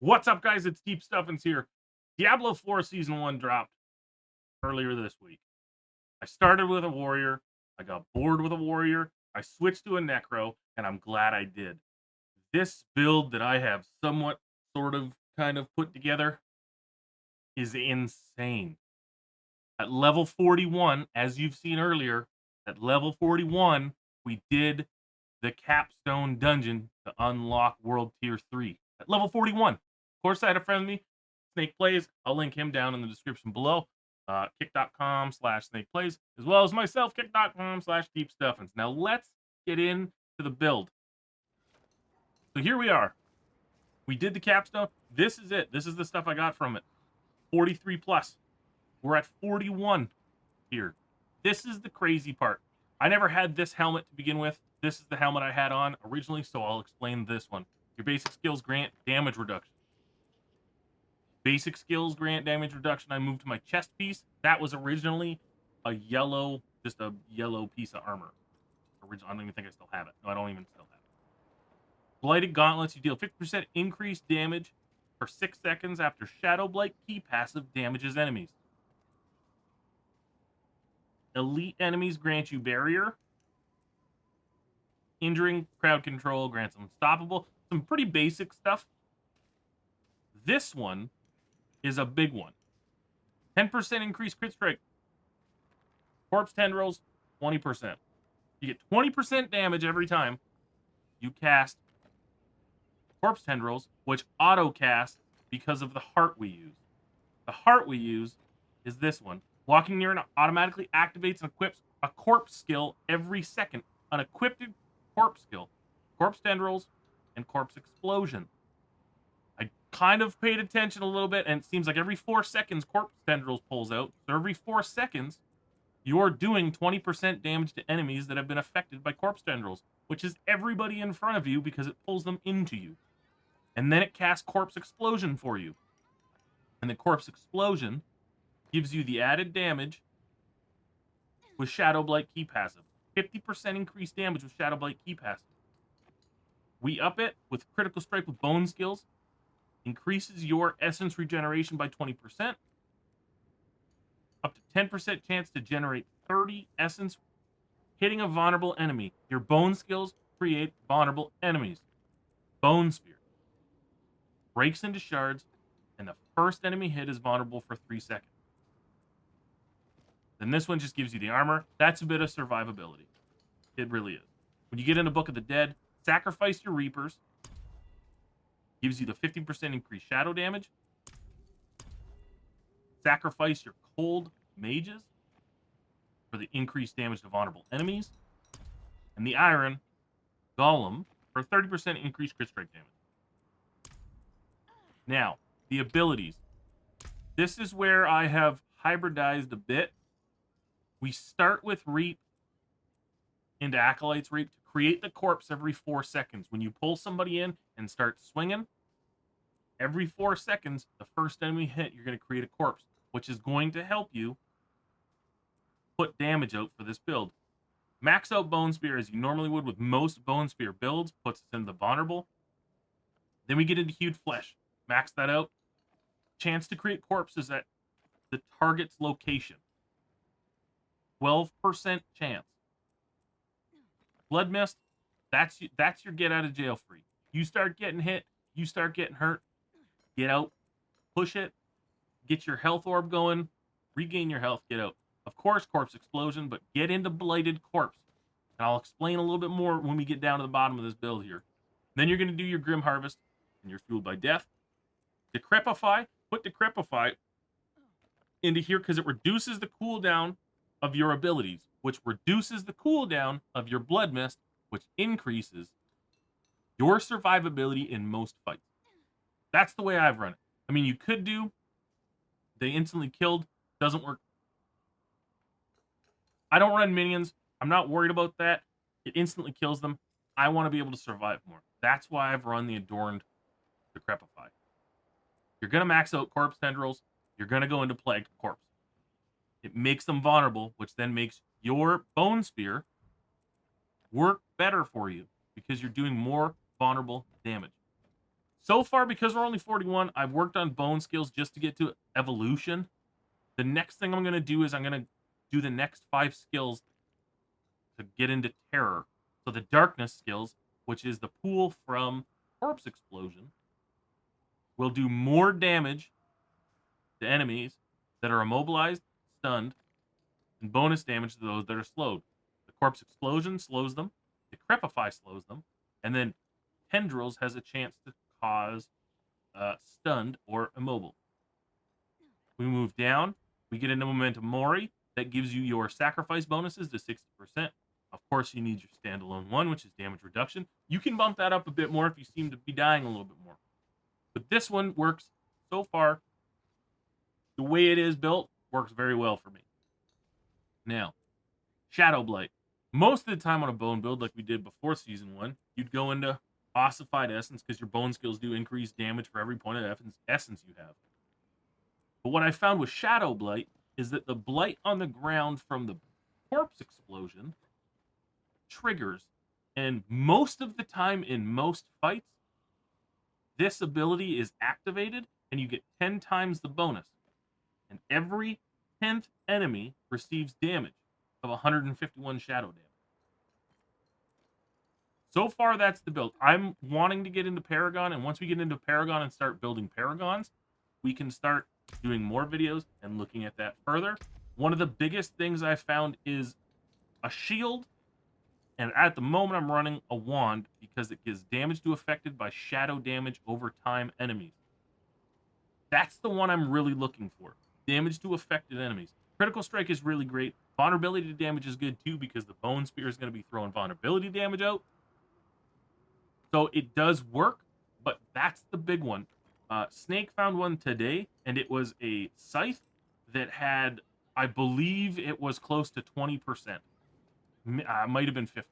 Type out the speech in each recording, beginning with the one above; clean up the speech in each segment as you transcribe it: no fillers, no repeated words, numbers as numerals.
What's up, guys? It's Deep Stuffins here. Diablo 4 Season 1 dropped earlier this week. I started with a warrior. I got bored with a warrior. I switched to a necro, and I'm glad I did. This build that I have somewhat, sort of, kind of put together is insane. At level 41, as you've seen earlier, at level 41, we did the capstone dungeon to unlock World Tier 3. At level 41. Of course, I had a friend with me, Snake Plays. I'll link him down in the description below. Kick.com/Snake Plays, as well as myself, kick.com/Deep Stuffins. Now, let's get into the build. So here we are. We did the capstone. This is it. This is the stuff I got from it. 43 plus. We're at 41 here. This is the crazy part. I never had this helmet to begin with. This is the helmet I had on originally, so I'll explain this one. Your basic skills grant damage reduction. Basic skills grant damage reduction. I moved to my chest piece. That was originally a yellow, just a yellow piece of armor. I don't even think I still have it. No, I don't even still have it. Blighted Gauntlets. You deal 50% increased damage for 6 seconds after Shadow Blight key passive damages enemies. Elite enemies grant you barrier. Injuring crowd control grants unstoppable. Some pretty basic stuff. This one is a big one. 10% increased crit strike. Corpse tendrils, 20%. You get 20% damage every time you cast corpse tendrils, which auto cast because of the heart we use. The heart we use is this one. Walking near it automatically activates and equips a corpse skill every second. An equipped corpse skill. Corpse tendrils and corpse explosion. I kind of paid attention a little bit, and it seems like every 4 seconds corpse tendrils pulls out. So every 4 seconds, you're doing 20% damage to enemies that have been affected by corpse tendrils, which is everybody in front of you because it pulls them into you. And then it casts corpse explosion for you. And the corpse explosion gives you the added damage with Shadow Blight key passive. 50% increased damage with Shadow Blight key passive. We up it with critical strike with bone skills. Increases your essence regeneration by 20%. Up to 10% chance to generate 30 essence hitting a vulnerable enemy. Your bone skills create vulnerable enemies. Bone Spear. Breaks into shards, and the first enemy hit is vulnerable for 3 seconds. Then this one just gives you the armor. That's a bit of survivability. It really is. When you get into Book of the Dead, sacrifice your Reapers. Gives you the 50% increased shadow damage. Sacrifice your Cold Mages for the increased damage to vulnerable enemies. And the Iron Golem for 30% increased crit strike damage. Now, the abilities. This is where I have hybridized a bit. We start with Reap into Acolyte's Reap to create the corpse every 4 seconds. When you pull somebody in and start swinging, every 4 seconds, the first enemy hit, you're going to create a corpse, which is going to help you put damage out for this build. Max out Bone Spear as you normally would with most Bone Spear builds, puts us into the vulnerable. Then we get into Hued Flesh. Max that out. Chance to create corpses at the target's location. 12% chance. Blood Mist, that's your get out of jail free. You start getting hit, you start getting hurt, get out, push it, get your health orb going, regain your health, get out. Of course, Corpse Explosion, but get into Blighted Corpse. And I'll explain a little bit more when we get down to the bottom of this build here. Then you're going to do your Grim Harvest, and you're fueled by death. Decrepify, put Decrepify into here because it reduces the cooldown of your abilities, which reduces the cooldown of your Blood Mist, which increases your survivability in most fights. That's the way I've run it. I mean, you could do they instantly killed. Doesn't work. I don't run minions. I'm not worried about that. It instantly kills them. I want to be able to survive more. That's why I've run the Adorned Decrepify. You're going to max out Corpse Tendrils. You're going to go into Plagued Corpse. It makes them vulnerable, which then makes your Bone Spear work better for you because you're doing more vulnerable damage. So far, because we're only 41, I've worked on bone skills just to get to evolution. The next thing I'm going to do is I'm going to do the next 5 skills to get into terror. So the darkness skills, which is the pool from corpse explosion, will do more damage to enemies that are immobilized, stunned, and bonus damage to those that are slowed. The corpse explosion slows them, Decrepify slows them, and then Tendrils has a chance to cause stunned or immobile. We move down, we get into Momentum Mori. That gives you your sacrifice bonuses to 60%. Of course, you need your standalone one, which is damage reduction. You can bump that up a bit more if you seem to be dying a little bit more. But this one works so far. The way it is built works very well for me. Now, Shadow Blight. Most of the time on a bone build, like we did before Season 1, you'd go into Ossified Essence because your bone skills do increase damage for every point of essence you have. But what I found with Shadow Blight is that the blight on the ground from the corpse explosion triggers. And most of the time in most fights, this ability is activated and you get 10 times the bonus. And every 10th enemy receives damage of 151 shadow damage. So far, that's the build. I'm wanting to get into Paragon, and once we get into Paragon and start building Paragons, we can start doing more videos and looking at that further. One of the biggest things I found is a shield, and at the moment I'm running a wand because it gives damage to affected by shadow damage over time enemies. That's the one I'm really looking for. Damage to affected enemies. Critical Strike is really great. Vulnerability damage is good too because the Bone Spear is going to be throwing vulnerability damage out. So it does work, but that's the big one. Snake found one today, and it was a scythe that had, I believe it was close to 20%. Might have been 15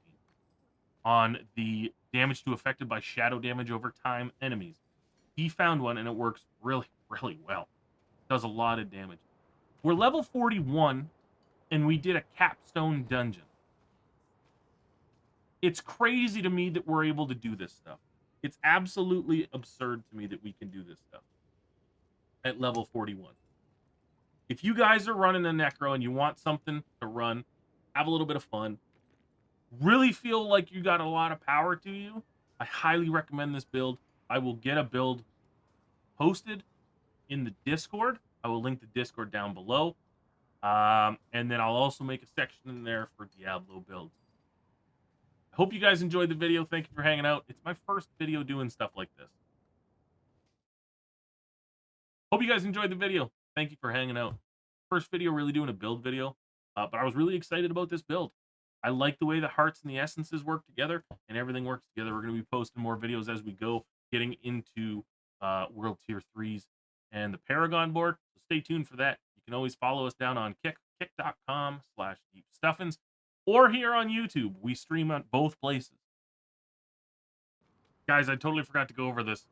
on the damage to affected by shadow damage over time enemies. He found one, and it works really, really well. Does a lot of damage. We're level 41, and we did a capstone dungeon. It's crazy to me that we're able to do this stuff. It's absolutely absurd to me that we can do this stuff at level 41. If you guys are running a Necro and you want something to run, have a little bit of fun, really feel like you got a lot of power to you, I highly recommend this build. I will get a build posted in the Discord. I will link the Discord down below. And then I'll also make a section in there for Diablo builds. I hope you guys enjoyed the video. Thank you for hanging out. It's my first video doing stuff like this. Hope you guys enjoyed the video. Thank you for hanging out. First video really doing a build video, but I was really excited about this build. I like the way the hearts and the essences work together, and everything works together. We're going to be posting more videos as we go, getting into World Tier 3s and the Paragon board. So stay tuned for that. You can always follow us down on kick.com/deepstuffins, or here on YouTube. We stream on both places. Guys, I totally forgot to go over this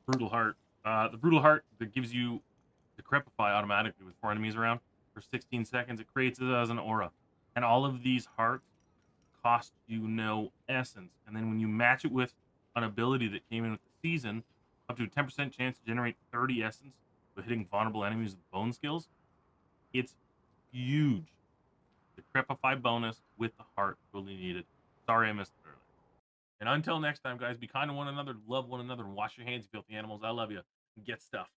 Brutal Heart. The Brutal Heart that gives you Decrepify automatically with 4 enemies around for 16 seconds. It creates it as an aura. And all of these hearts cost you no essence. And then when you match it with an ability that came in with the season, up to a 10% chance to generate 30 essence with hitting vulnerable enemies with bone skills, it's huge. Decrepify bonus with the heart, totally needed. Sorry I missed it earlier. And until next time, guys, be kind to one another, love one another, and wash your hands, you filthy animals. I love you. Get stuff.